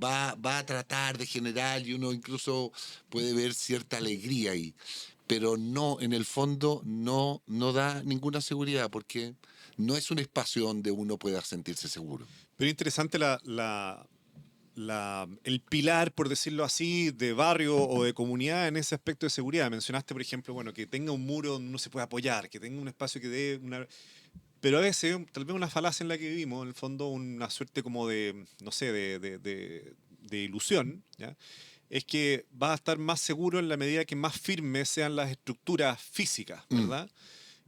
[SPEAKER 3] va a tratar de generar y uno incluso puede ver cierta alegría ahí. Pero no, en el fondo no da ninguna seguridad porque no es un espacio donde uno pueda sentirse seguro.
[SPEAKER 2] Pero interesante el pilar, por decirlo así, de barrio o de comunidad en ese aspecto de seguridad. Mencionaste, por ejemplo, bueno, que tenga un muro donde uno se pueda apoyar, que tenga un espacio que dé una... Pero a veces, tal vez una falacia en la que vivimos, en el fondo una suerte como de, no sé, de ilusión, ¿ya? Es que vas a estar más seguro en la medida que más firmes sean las estructuras físicas,
[SPEAKER 3] Mm,
[SPEAKER 2] ¿verdad?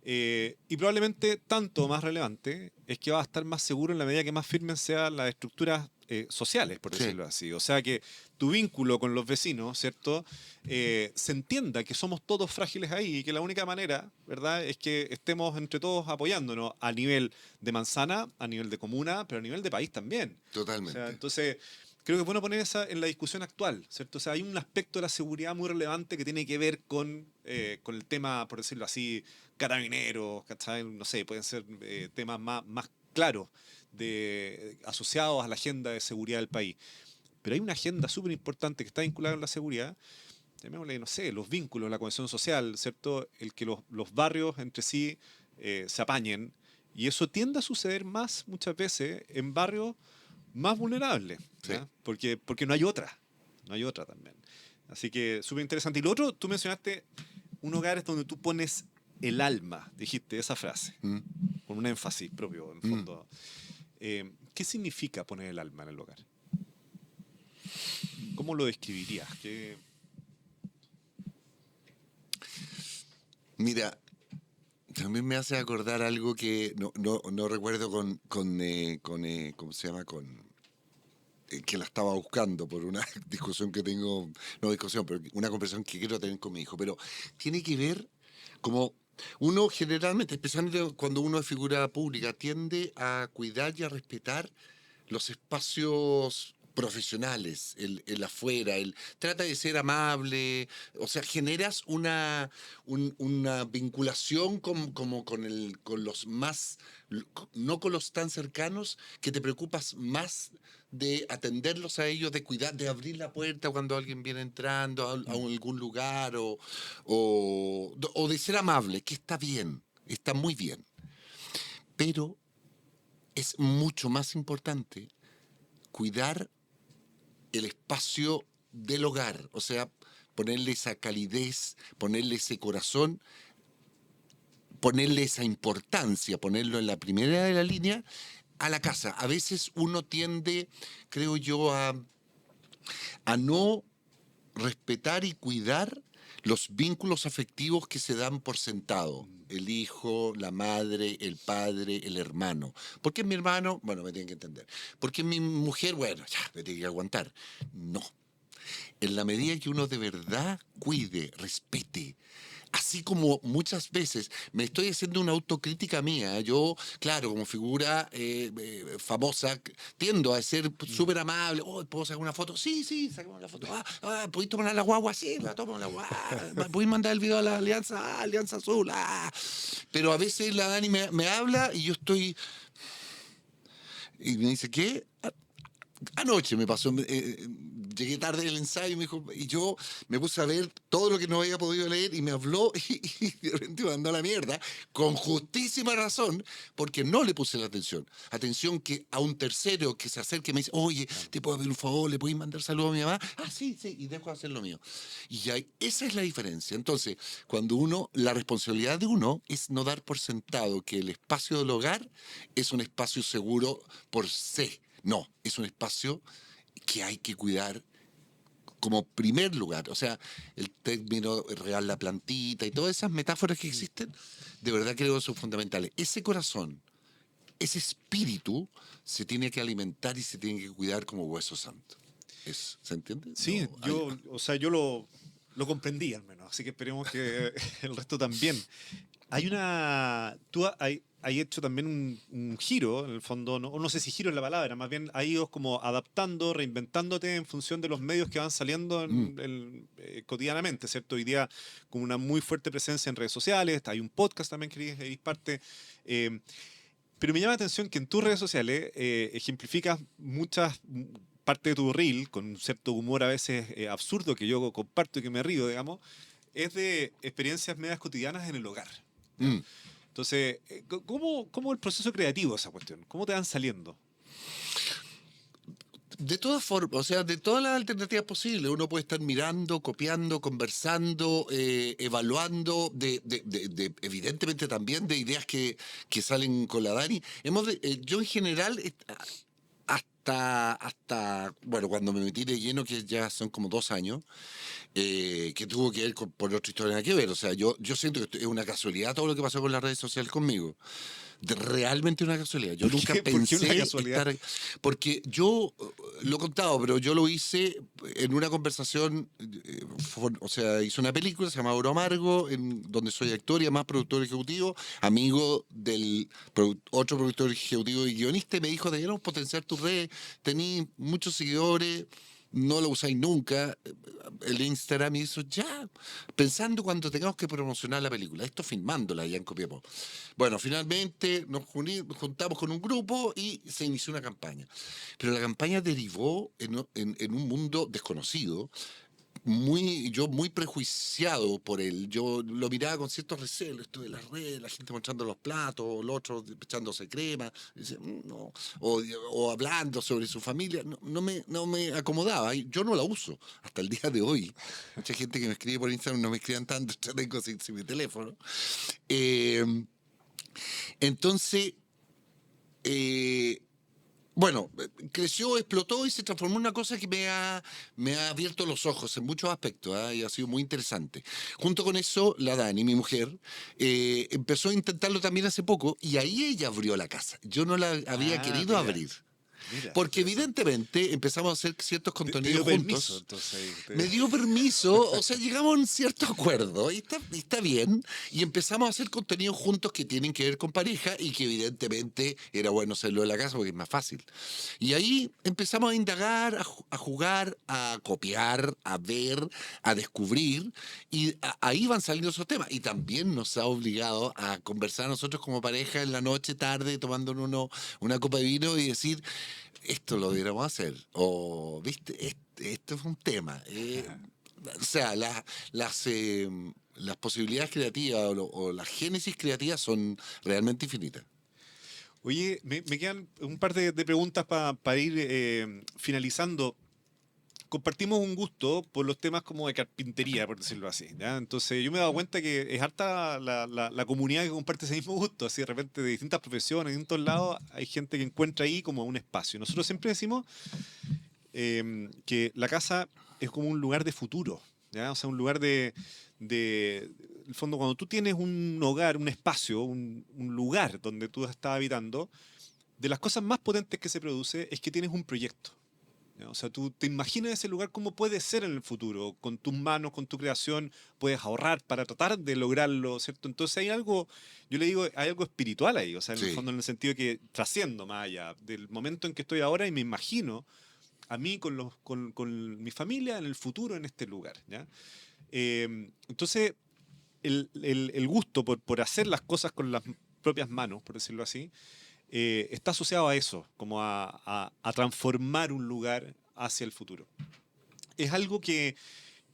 [SPEAKER 2] Y probablemente tanto más relevante es que vas a estar más seguro en la medida que más firmes sean las estructuras sociales, por
[SPEAKER 3] sí,
[SPEAKER 2] decirlo así. O sea, que tu vínculo con los vecinos, ¿cierto? Se entienda que somos todos frágiles ahí y que la única manera, ¿verdad?, es que estemos entre todos apoyándonos a nivel de manzana, a nivel de comuna, pero a nivel de país también. O sea,
[SPEAKER 3] totalmente.
[SPEAKER 2] entonces, creo que es bueno poner esa en la discusión actual, ¿cierto? O sea, hay un aspecto de la seguridad muy relevante que tiene que ver con el tema, por decirlo así, carabineros, ¿cachai? No sé, pueden ser temas más claros asociados a la agenda de seguridad del país. Pero hay una agenda súper importante que está vinculada con la seguridad, llamémosle, no sé, los vínculos, la cohesión social, ¿cierto? El que los barrios entre sí se apañen. Y eso tiende a suceder más muchas veces en barrios más vulnerables,
[SPEAKER 3] Sí.
[SPEAKER 2] ¿ya? Porque no hay otra también. Así que súper interesante. Y lo otro, tú mencionaste un hogar es donde tú pones el alma, dijiste esa frase,
[SPEAKER 3] Mm,
[SPEAKER 2] con un énfasis propio, en el
[SPEAKER 3] mm.
[SPEAKER 2] fondo. ¿Qué significa poner el alma en el hogar? ¿Cómo lo describirías?
[SPEAKER 3] Mira, también me hace acordar algo que no recuerdo ¿cómo se llama? Que la estaba buscando por una discusión que tengo, no discusión, pero una conversación que quiero tener con mi hijo, pero tiene que ver como uno generalmente, especialmente cuando uno es figura pública, tiende a cuidar y a respetar los espacios profesionales, el afuera, trata de ser amable, o sea, generas una vinculación como con los más, no con los tan cercanos, que te preocupas más de atenderlos a ellos, de cuidar, de abrir la puerta cuando alguien viene entrando a
[SPEAKER 2] Mm.
[SPEAKER 3] algún lugar o de ser amable, que está bien, está muy bien, pero es mucho más importante cuidar el espacio del hogar. O sea, ponerle esa calidez, ponerle ese corazón, ponerle esa importancia, ponerlo en la primera de la línea a la casa. A veces uno tiende, creo yo, a no respetar y cuidar los vínculos afectivos que se dan por sentado. El hijo, la madre, el padre, el hermano. ¿Por qué mi hermano? Bueno, me tienen que entender. ¿Por qué mi mujer? Bueno, ya, me tiene que aguantar. No. En la medida que uno de verdad cuide, respete, así como muchas veces me estoy haciendo una autocrítica mía. Yo, claro, como figura famosa, tiendo a ser súper amable. Oh, ¿puedo sacar una foto? Sí, sí, saquemos la foto. ¿Podéis tomar la guagua? Sí, la tomo la guagua. ¿Podéis mandar el video a la Alianza? Alianza Azul. Pero a veces la Dani me habla y yo estoy... Y me dice, ¿qué? Anoche me pasó, llegué tarde del ensayo y yo me puse a ver todo lo que no había podido leer y me habló y de repente me mandó a la mierda, con justísima razón, porque no le puse la atención. Atención que a un tercero que se acerque y me dice, oye, ¿te puedo pedir un favor? ¿Le podéis mandar saludos a mi mamá? Sí, sí, y dejo de hacer lo mío. Y ya, esa es la diferencia. Entonces, cuando la responsabilidad de uno es no dar por sentado que el espacio del hogar es un espacio seguro por sí. No, es un espacio que hay que cuidar como primer lugar. O sea, el término regar la plantita y todas esas metáforas que existen, de verdad creo que son fundamentales. Ese corazón, ese espíritu, se tiene que alimentar y se tiene que cuidar como hueso santo. ¿Se entiende?
[SPEAKER 2] Sí,
[SPEAKER 3] No,
[SPEAKER 2] yo lo comprendí al menos, así que esperemos que el resto también. Has hecho también un giro, en el fondo, no sé si giro es la palabra, más bien has ido como adaptando, reinventándote en función de los medios que van saliendo cotidianamente, ¿cierto? Hoy día con una muy fuerte presencia en redes sociales, hay un podcast también que eres parte. Pero me llama la atención que en tus redes sociales ejemplificas muchas parte de tu reel, con un cierto humor a veces absurdo que yo comparto y que me río, digamos, es de experiencias medias cotidianas en el hogar. ¿Ya?
[SPEAKER 3] mm.
[SPEAKER 2] Entonces, ¿cómo el proceso creativo de esa cuestión? ¿Cómo te van saliendo?
[SPEAKER 3] De todas formas, o sea, de todas las alternativas posibles, uno puede estar mirando, copiando, conversando, evaluando, evidentemente también de ideas que salen con la Dani. Yo en general, bueno, cuando me metí de lleno, que ya son como 2 años, que tuvo que ver por otra historia nada que ver. O sea, yo siento que es una casualidad todo lo que pasó con las redes sociales conmigo. Realmente una casualidad. Yo nunca
[SPEAKER 2] ¿Por qué una
[SPEAKER 3] pensé
[SPEAKER 2] casualidad?
[SPEAKER 3] estar... Porque yo, lo he contado, pero yo lo hice en una conversación, o sea, hice una película, se llama Oro Amargo, donde soy actor y además productor ejecutivo, amigo del otro productor ejecutivo y guionista, y me dijo, deberíamos potenciar tu red, tenés muchos seguidores, no lo usáis nunca, el Instagram, y eso ya, pensando cuando tengamos que promocionar la película, esto filmándola ya en Copiapó. Bueno, finalmente nos juntamos con un grupo y se inició una campaña. Pero la campaña derivó en un mundo desconocido, yo muy prejuiciado por él. Yo lo miraba con ciertos recelos, esto de las redes, la gente mostrando los platos, el otro echándose crema, dice, no", o hablando sobre su familia. No me acomodaba. Y yo no la uso hasta el día de hoy. Mucha gente que me escribe por Instagram no me escriban tanto, ya tengo sin mi teléfono. Eh, entonces, bueno, creció, explotó y se transformó en una cosa que me ha abierto los ojos en muchos aspectos, y ha sido muy interesante. Junto con eso, la Dani, mi mujer, empezó a intentarlo también hace poco y ahí ella abrió la casa. Yo no la había querido
[SPEAKER 2] Mira,
[SPEAKER 3] abrir.
[SPEAKER 2] mira,
[SPEAKER 3] Porque
[SPEAKER 2] interesante.
[SPEAKER 3] evidentemente empezamos a hacer ciertos
[SPEAKER 2] Te
[SPEAKER 3] contenidos
[SPEAKER 2] dio permiso,
[SPEAKER 3] juntos.
[SPEAKER 2] entonces.
[SPEAKER 3] Me dio permiso, o sea, llegamos a un cierto acuerdo, y está bien, y empezamos a hacer contenidos juntos que tienen que ver con pareja y que evidentemente era bueno hacerlo en la casa porque es más fácil. Y ahí empezamos a indagar, a jugar, a copiar, a ver, a descubrir, y ahí van saliendo esos temas. Y también nos ha obligado a conversar nosotros como pareja en la noche, tarde, tomándonos una copa de vino y decir, esto lo deberíamos hacer. O, viste, esto es un tema. O sea, las posibilidades creativas o las génesis creativas son realmente infinitas.
[SPEAKER 2] Oye, me quedan un par de preguntas para ir finalizando. compartimos un gusto por los temas como de carpintería, por decirlo así, ¿ya? Entonces yo me he dado cuenta que es harta la comunidad que comparte ese mismo gusto, así de repente de distintas profesiones, de distintos lados, hay gente que encuentra ahí como un espacio. Nosotros siempre decimos que la casa es como un lugar de futuro, ¿ya? O sea, un lugar en el fondo, cuando tú tienes un hogar, un espacio, un lugar donde tú estás habitando, de las cosas más potentes que se produce es que tienes un proyecto. ¿Ya? O sea, tú te imaginas ese lugar cómo puede ser en el futuro, con tus manos, con tu creación, puedes ahorrar para tratar de lograrlo, ¿cierto? Entonces hay algo, yo le digo, hay algo espiritual ahí, o sea, en el
[SPEAKER 3] Sí,
[SPEAKER 2] fondo, en el sentido de que trasciendo más allá del momento en que estoy ahora y me imagino a mí con mi familia en el futuro en este lugar, ¿ya? Entonces, el gusto por hacer las cosas con las propias manos, por decirlo así, está asociado a eso, como a transformar un lugar hacia el futuro. Es algo que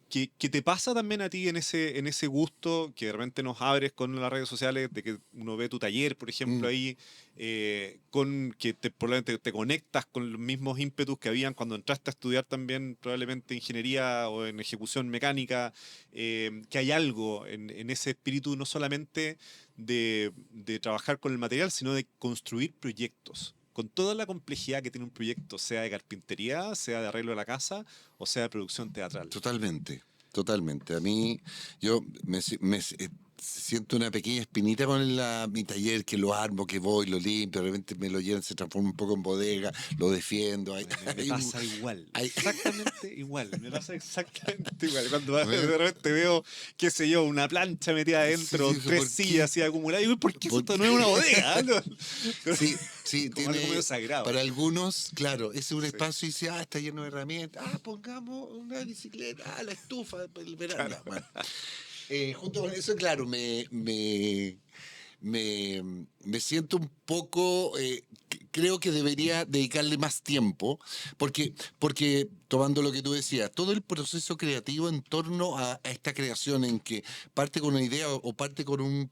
[SPEAKER 2] te pasa también a ti en ese gusto que de repente nos abres con las redes sociales, de que uno ve tu taller, por ejemplo,
[SPEAKER 3] mm,
[SPEAKER 2] ahí, con que probablemente te conectas con los mismos ímpetus que habían cuando entraste a estudiar también probablemente ingeniería o en ejecución mecánica, que hay algo en ese espíritu no solamente de trabajar con el material, sino de construir proyectos. Con toda la complejidad que tiene un proyecto, sea de carpintería, sea de arreglo de la casa o sea de producción teatral.
[SPEAKER 3] totalmente, totalmente. A mí, yo siento una pequeña espinita con mi taller, que lo armo, que voy, lo limpio, de repente me lo llenan, se transforma un poco en bodega, lo defiendo.
[SPEAKER 2] Me pasa igual,
[SPEAKER 3] hay-
[SPEAKER 2] exactamente igual, me pasa exactamente igual. Cuando
[SPEAKER 3] bueno,
[SPEAKER 2] de repente veo, qué sé yo, una plancha metida
[SPEAKER 3] sí,
[SPEAKER 2] adentro,
[SPEAKER 3] sí, sí,
[SPEAKER 2] tres
[SPEAKER 3] ¿por qué?
[SPEAKER 2] sillas así acumuladas, y digo, ¿por qué eso
[SPEAKER 3] ¿Por
[SPEAKER 2] esto no es
[SPEAKER 3] qué?
[SPEAKER 2] una bodega? ¿No?
[SPEAKER 3] Sí, sí,
[SPEAKER 2] Como algo medio
[SPEAKER 3] tiene,
[SPEAKER 2] sagrado.
[SPEAKER 3] para algunos, claro, ese es un
[SPEAKER 2] Sí,
[SPEAKER 3] espacio y dice, está lleno de herramientas, pongamos una bicicleta, la estufa, el verano,
[SPEAKER 2] claro.
[SPEAKER 3] ya, bueno. Junto con eso, claro, me siento un poco, creo que debería dedicarle más tiempo, porque tomando lo que tú decías, todo el proceso creativo en torno a esta creación en que parte con una idea o parte con un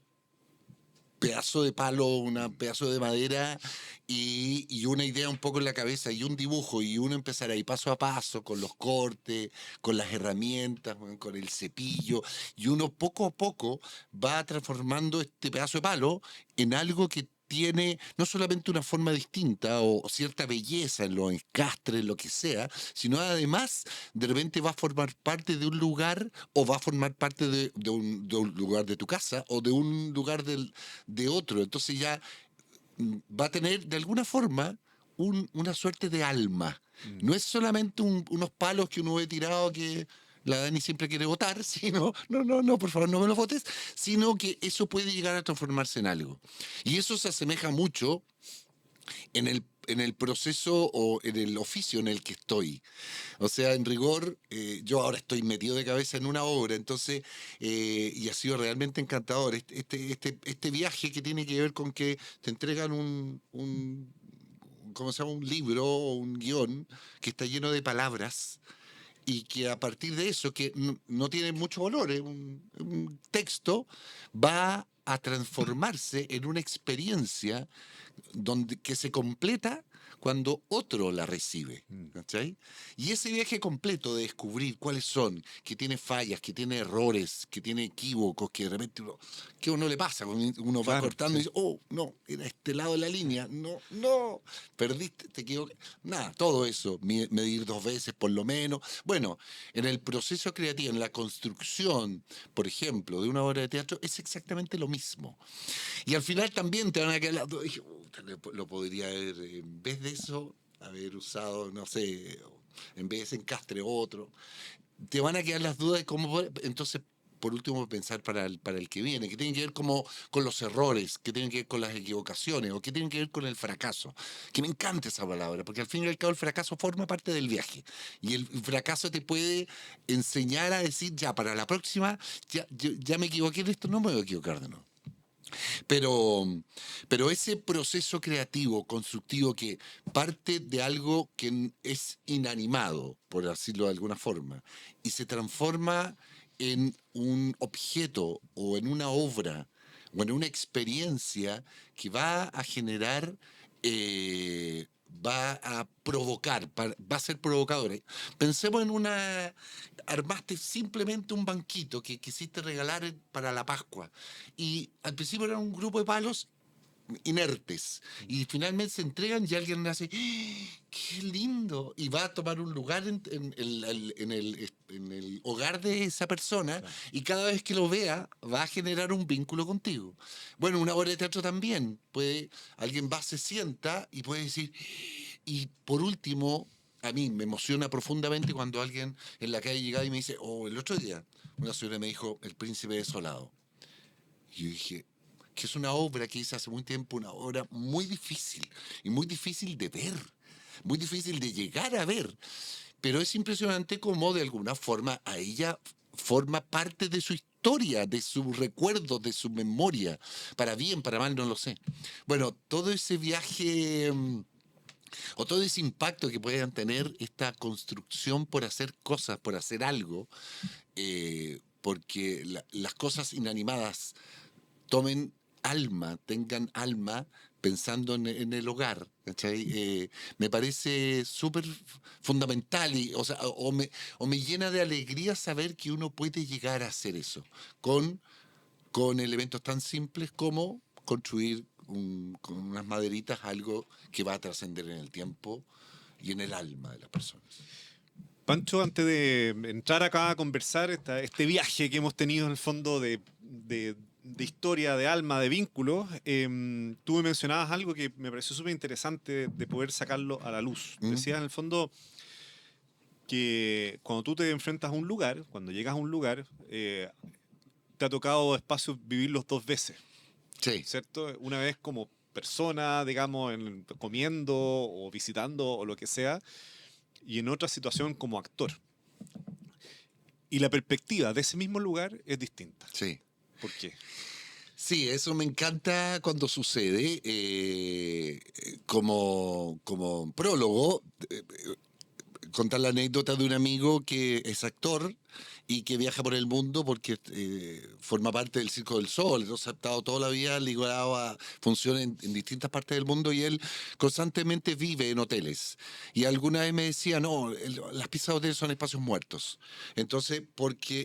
[SPEAKER 3] pedazo de palo, un pedazo de madera y una idea un poco en la cabeza y un dibujo y uno empezar ahí paso a paso con los cortes, con las herramientas, weón, con el cepillo y uno poco a poco va transformando este pedazo de palo en algo que tiene no solamente una forma distinta o cierta belleza en los encastres, lo que sea, sino además de repente va a formar parte de un lugar o va a formar parte de un lugar de tu casa o de un lugar de otro. Entonces ya va a tener de alguna forma una suerte de alma.
[SPEAKER 2] Mm.
[SPEAKER 3] No es solamente unos palos que uno ve tirado que la Dani siempre quiere votar, sino, no, por favor, no me los votes, sino que eso puede llegar a transformarse en algo. Y eso se asemeja mucho en el proceso o en el oficio en el que estoy. O sea, en rigor, yo ahora estoy metido de cabeza en una obra, entonces, y ha sido realmente encantador. Este viaje que tiene que ver con que te entregan ¿cómo se llama? Un libro o un guión que está lleno de palabras y que a partir de eso, que no tiene mucho valor, es un texto, va a transformarse en una experiencia que se completa cuando otro la recibe.
[SPEAKER 2] Mm.
[SPEAKER 3] ¿Cachai? Y ese viaje completo de descubrir cuáles son, que tiene fallas, que tiene errores, que tiene equívocos, que de repente que a uno le pasa, cuando uno va
[SPEAKER 2] Claro,
[SPEAKER 3] cortando y
[SPEAKER 2] sí.
[SPEAKER 3] dice, no, era este lado de la línea, no, perdiste, te equivocaste. Nada, todo eso, medir 2 veces por lo menos. Bueno, en el proceso creativo, en la construcción, por ejemplo, de una obra de teatro, es exactamente lo mismo. Y al final también te van a quedar las dudas. Dije, lo podría haber, en vez de eso, haber usado, no sé, en vez de ese encastre otro. Te van a quedar las dudas de cómo entonces, por último, pensar para el que viene, que tiene que ver como con los errores, que tiene que ver con las equivocaciones, o que tiene que ver con el fracaso. Que me encanta esa palabra, porque al fin y al cabo el fracaso forma parte del viaje. Y el fracaso te puede enseñar a decir, ya, para la próxima, ya me equivoqué en esto, no me voy a equivocar de nuevo. Pero, pero ese proceso creativo, constructivo, que parte de algo que es inanimado, por decirlo de alguna forma, y se transforma en un objeto o en una obra o en una experiencia que va a generar va a provocar, va a ser provocadora. Pensemos en armaste simplemente un banquito que quisiste regalar para la Pascua y al principio era un grupo de palos inertes y finalmente se entregan y alguien hace ¡qué lindo! Y va a tomar un lugar en el hogar de esa persona,
[SPEAKER 2] Claro.
[SPEAKER 3] y cada vez que lo vea va a generar un vínculo contigo. Bueno, una obra de teatro también. Alguien va, se sienta y puede decir, y por último, a mí me emociona profundamente cuando alguien en la calle llega y me dice, el otro día una señora me dijo El Príncipe Desolado. Y yo dije, que es una obra que hice hace muy tiempo, una obra muy difícil y muy difícil de ver, muy difícil de llegar a ver, pero es impresionante cómo de alguna forma a ella forma parte de su historia, de su recuerdo, de su memoria, para bien, para mal, no lo sé. Bueno, todo ese viaje o todo ese impacto que puedan tener esta construcción por hacer cosas, por hacer algo, porque las cosas inanimadas tengan alma pensando en el hogar, ¿cachai? Me parece súper fundamental o me llena de alegría saber que uno puede llegar a hacer eso con elementos tan simples como construir con unas maderitas algo que va a trascender en el tiempo y en el alma de las personas.
[SPEAKER 2] Pancho, antes de entrar acá a conversar, este viaje que hemos tenido en el fondo de historia, de alma, de vínculos, tú me mencionabas algo que me pareció súper interesante de poder sacarlo a la luz.
[SPEAKER 3] ¿Mm?
[SPEAKER 2] Decías en el fondo que cuando tú te enfrentas a un lugar, cuando llegas a un lugar, te ha tocado espacio vivirlos dos veces,
[SPEAKER 3] Sí,
[SPEAKER 2] ¿cierto? Una vez como persona, digamos, comiendo o visitando o lo que sea, y en otra situación como actor. Y la perspectiva de ese mismo lugar es distinta.
[SPEAKER 3] sí.
[SPEAKER 2] ¿Por qué?
[SPEAKER 3] Sí, eso me encanta cuando sucede. Como prólogo, contar la anécdota de un amigo que es actor y que viaja por el mundo porque forma parte del Circo del Sol. Entonces ha estado toda la vida ligado a funciones en distintas partes del mundo y él constantemente vive en hoteles. Y alguna vez me decía, no, las piezas de hoteles son espacios muertos. Entonces,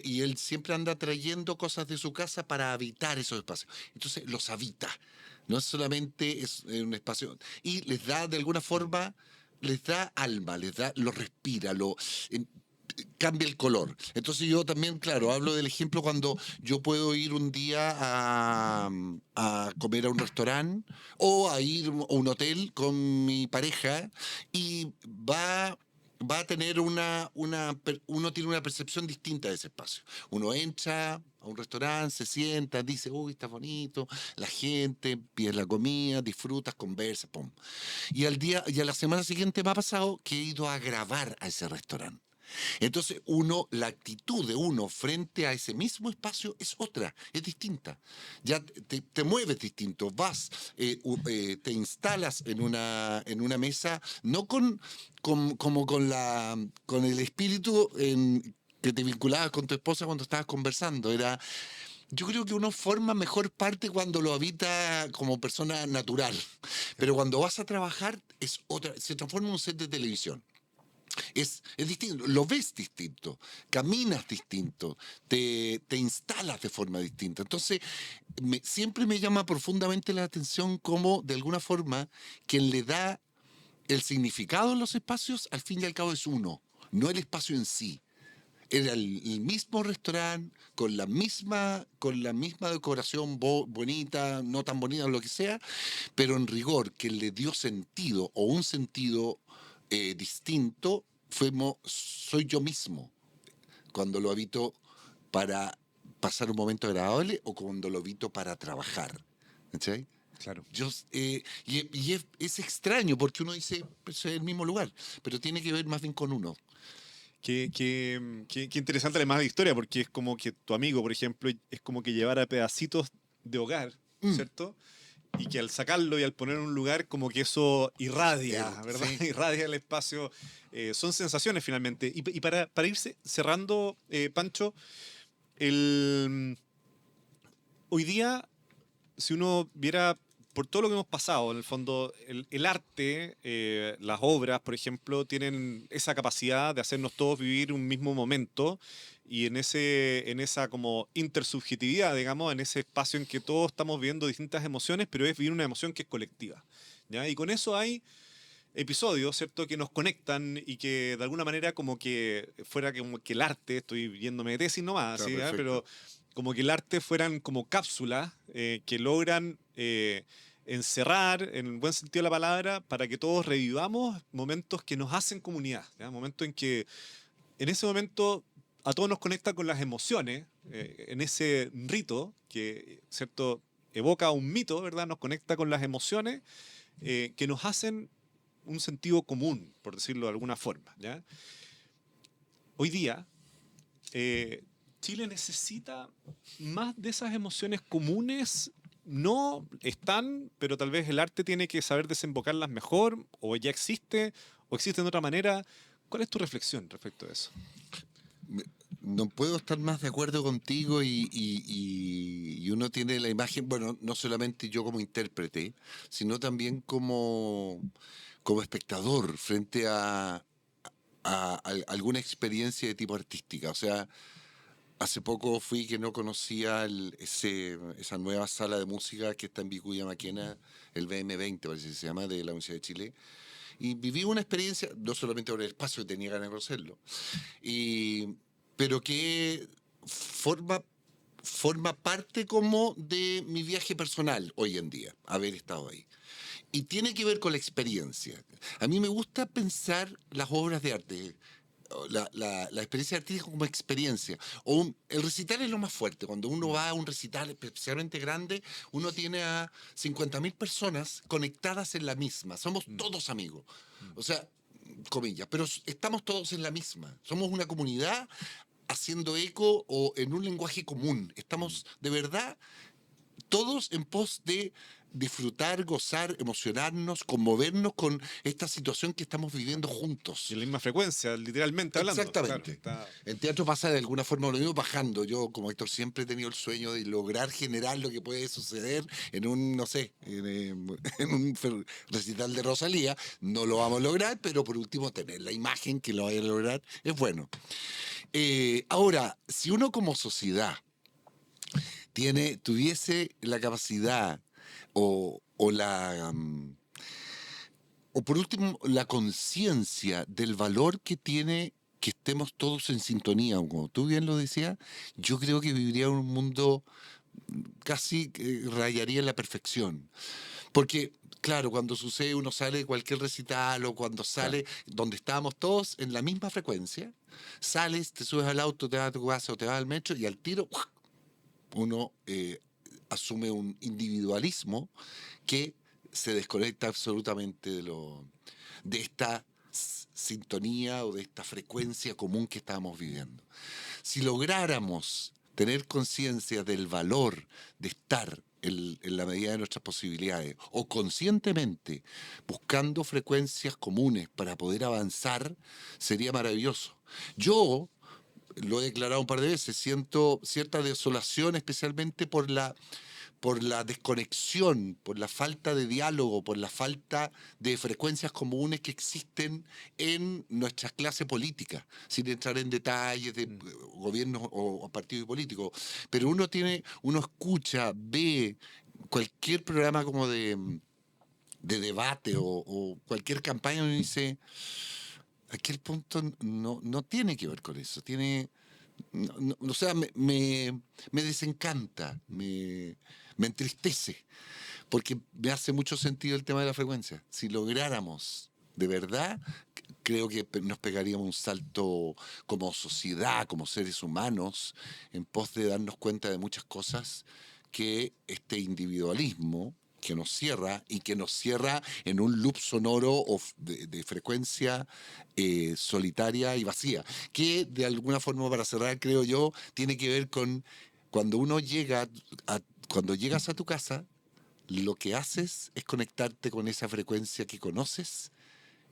[SPEAKER 3] y él siempre anda trayendo cosas de su casa para habitar esos espacios. Entonces los habita. No es solamente es un espacio. Y les da de alguna forma, les da alma, lo respira, cambia el color. Entonces yo también, claro, hablo del ejemplo cuando yo puedo ir un día a comer a un restaurante o a ir a un hotel con mi pareja y va a tener uno tiene una percepción distinta de ese espacio. Uno entra a un restaurante, se sienta, dice, uy, está bonito, la gente, pide la comida, disfrutas, conversas, pum. Y a la semana siguiente me ha pasado que he ido a grabar a ese restaurante. Entonces, la actitud de uno frente a ese mismo espacio es otra, es distinta. Ya te mueves distinto, te instalas en una mesa, no como con el espíritu que te vinculabas con tu esposa cuando estabas conversando. Yo creo que uno forma mejor parte cuando lo habita como persona natural, pero cuando vas a trabajar se transforma en un set de televisión. Es distinto, lo ves distinto, caminas distinto, te instalas de forma distinta. Entonces, siempre me llama profundamente la atención cómo, de alguna forma, quien le da el significado en los espacios, al fin y al cabo es uno, no el espacio en sí. Era el mismo restaurante, con la misma decoración bonita, no tan bonita, lo que sea, pero en rigor, que le dio sentido o un sentido distinto, soy yo mismo cuando lo habito para pasar un momento agradable o cuando lo habito para trabajar. ¿Cachai?
[SPEAKER 2] Claro.
[SPEAKER 3] Es extraño porque uno dice, pues, es el mismo lugar, pero tiene que ver más bien con uno.
[SPEAKER 2] Qué interesante además la historia, porque es como que tu amigo, por ejemplo, es como que llevara pedacitos de hogar,
[SPEAKER 3] Mm.
[SPEAKER 2] ¿cierto? Y que al sacarlo y al poner en un lugar, como que eso irradia, ¿verdad?
[SPEAKER 3] Sí.
[SPEAKER 2] Irradia el espacio. Son sensaciones finalmente. Y para irse cerrando, Pancho, hoy día, si uno viera por todo lo que hemos pasado. En el fondo, el arte, las obras, por ejemplo, tienen esa capacidad de hacernos todos vivir un mismo momento y en esa como intersubjetividad, digamos, en ese espacio en que todos estamos viviendo distintas emociones, pero es vivir una emoción que es colectiva. ¿Ya? Y con eso hay episodios, ¿cierto?, que nos conectan y que de alguna manera como que fuera como que el arte, estoy yéndome de tesis nomás,
[SPEAKER 3] Está
[SPEAKER 2] ¿sí? ¿Ah?
[SPEAKER 3] perfecto.
[SPEAKER 2] Pero como que el arte fueran como cápsulas que logran encerrar, en el buen sentido de la palabra, para que todos revivamos momentos que nos hacen comunidad, ¿ya? Momentos en que en ese momento a todos nos conecta con las emociones, en ese rito que, ¿cierto?, evoca un mito, ¿verdad? Nos conecta con las emociones que nos hacen un sentido común, por decirlo de alguna forma. ¿Ya? Hoy día, eh, Chile necesita más de esas emociones comunes. No están, pero tal vez el arte tiene que saber desembocarlas mejor, o ya existe, o existe de otra manera. ¿Cuál es tu reflexión respecto a eso?
[SPEAKER 3] No puedo estar más de acuerdo contigo y uno tiene la imagen, bueno, no solamente yo como intérprete, sino también como espectador frente a alguna experiencia de tipo artística. O sea, hace poco fui que no conocía esa nueva sala de música que está en Vicuña Maquena, el BM20 parece que se llama, de la Universidad de Chile. Y viví una experiencia, no solamente por el espacio, que tenía ganas de conocerlo, y, pero que forma, forma parte como de mi viaje personal hoy en día, haber estado ahí. Y tiene que ver con la experiencia. A mí me gusta pensar las obras de arte, o la experiencia artística como experiencia. El recital es lo más fuerte. Cuando uno va a un recital especialmente grande, uno tiene a 50.000 personas conectadas en la misma. Somos todos amigos. O sea, comillas, pero estamos todos en la misma. Somos una comunidad haciendo eco o en un lenguaje común. Estamos de verdad todos en pos de disfrutar, gozar, emocionarnos, conmovernos con esta situación que estamos viviendo
[SPEAKER 2] Y
[SPEAKER 3] juntos.
[SPEAKER 2] en la misma frecuencia, literalmente hablando. Claro,
[SPEAKER 3] Exactamente.
[SPEAKER 2] está,
[SPEAKER 3] En teatro pasa de alguna forma lo mismo bajando. Yo, como Héctor, siempre he tenido el sueño de lograr generar lo que puede suceder en un, no sé, en un recital de Rosalía. No lo vamos a lograr, pero por último tener la imagen que lo vaya a lograr es bueno. Ahora, si uno como sociedad tuviese la capacidad o o por último, la conciencia del valor que tiene que estemos todos en sintonía, como tú bien lo decías, yo creo que viviría en un mundo casi que rayaría en la perfección. Porque, claro, cuando sucede, uno sale de cualquier recital o cuando
[SPEAKER 2] claro.
[SPEAKER 3] sale donde estábamos todos en la misma frecuencia, sales, te subes al auto, te vas a tu casa o te vas al metro y al tiro uno asume un individualismo que se desconecta absolutamente de esta sintonía o de esta frecuencia común que estamos viviendo. Si lográramos tener conciencia del valor de estar en la medida de nuestras posibilidades o conscientemente buscando frecuencias comunes para poder avanzar, sería maravilloso. Yo lo he declarado un par de veces, siento cierta desolación especialmente por la desconexión, por la falta de diálogo, por la falta de frecuencias comunes que existen en nuestra clase política, sin entrar en detalles de gobiernos o partidos políticos. Pero uno escucha, ve cualquier programa como de debate o cualquier campaña, uno dice, aquel punto no tiene que ver con eso, o sea, me desencanta, me entristece, porque me hace mucho sentido el tema de la frecuencia. Si lográramos de verdad, creo que nos pegaríamos un salto como sociedad, como seres humanos, en pos de darnos cuenta de muchas cosas que este individualismo que nos cierra y que nos cierra en un loop sonoro de frecuencia solitaria y vacía, que de alguna forma, para cerrar, creo yo, tiene que ver con cuando uno cuando llegas a tu casa, lo que haces es conectarte con esa frecuencia que conoces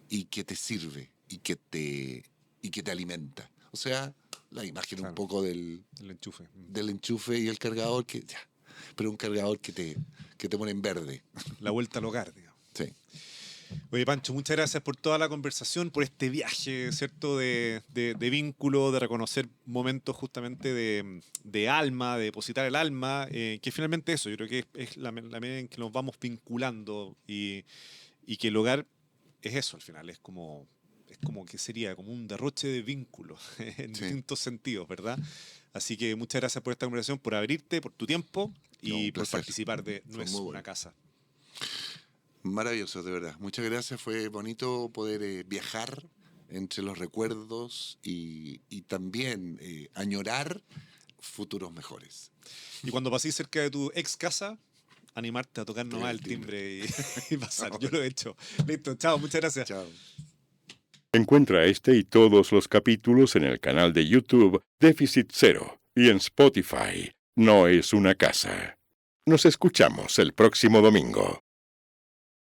[SPEAKER 3] y que te sirve y que te alimenta. O sea, la imagen un
[SPEAKER 2] Claro,
[SPEAKER 3] poco
[SPEAKER 2] el enchufe.
[SPEAKER 3] del enchufe y el cargador que ya. pero un cargador que te pone en verde.
[SPEAKER 2] La vuelta al hogar, digamos.
[SPEAKER 3] Sí.
[SPEAKER 2] Oye, Pancho, muchas gracias por toda la conversación, por este viaje, ¿cierto? De vínculo, de reconocer momentos justamente de alma, de depositar el alma, que finalmente eso, yo creo que es la manera en que nos vamos vinculando y que el hogar es eso al final, es como que sería como un derroche de vínculos en
[SPEAKER 3] Sí.
[SPEAKER 2] distintos sentidos, ¿verdad? Así que muchas gracias por esta conversación, por abrirte, por tu tiempo
[SPEAKER 3] No,
[SPEAKER 2] y
[SPEAKER 3] un
[SPEAKER 2] por
[SPEAKER 3] placer.
[SPEAKER 2] participar de No
[SPEAKER 3] Fue
[SPEAKER 2] es
[SPEAKER 3] muy
[SPEAKER 2] una
[SPEAKER 3] bueno.
[SPEAKER 2] casa.
[SPEAKER 3] Maravilloso, de verdad. Muchas gracias. Fue bonito poder viajar entre los recuerdos y también añorar futuros mejores.
[SPEAKER 2] Y cuando paséis cerca de tu ex casa, animarte a tocar nomás
[SPEAKER 3] Tocar
[SPEAKER 2] el
[SPEAKER 3] el
[SPEAKER 2] timbre y pasar. Yo lo he hecho. Listo, chao, muchas gracias.
[SPEAKER 3] Chao.
[SPEAKER 1] Encuentra este y todos los capítulos en el canal de YouTube Déficit Cero y en Spotify. No es una casa. Nos escuchamos el próximo domingo.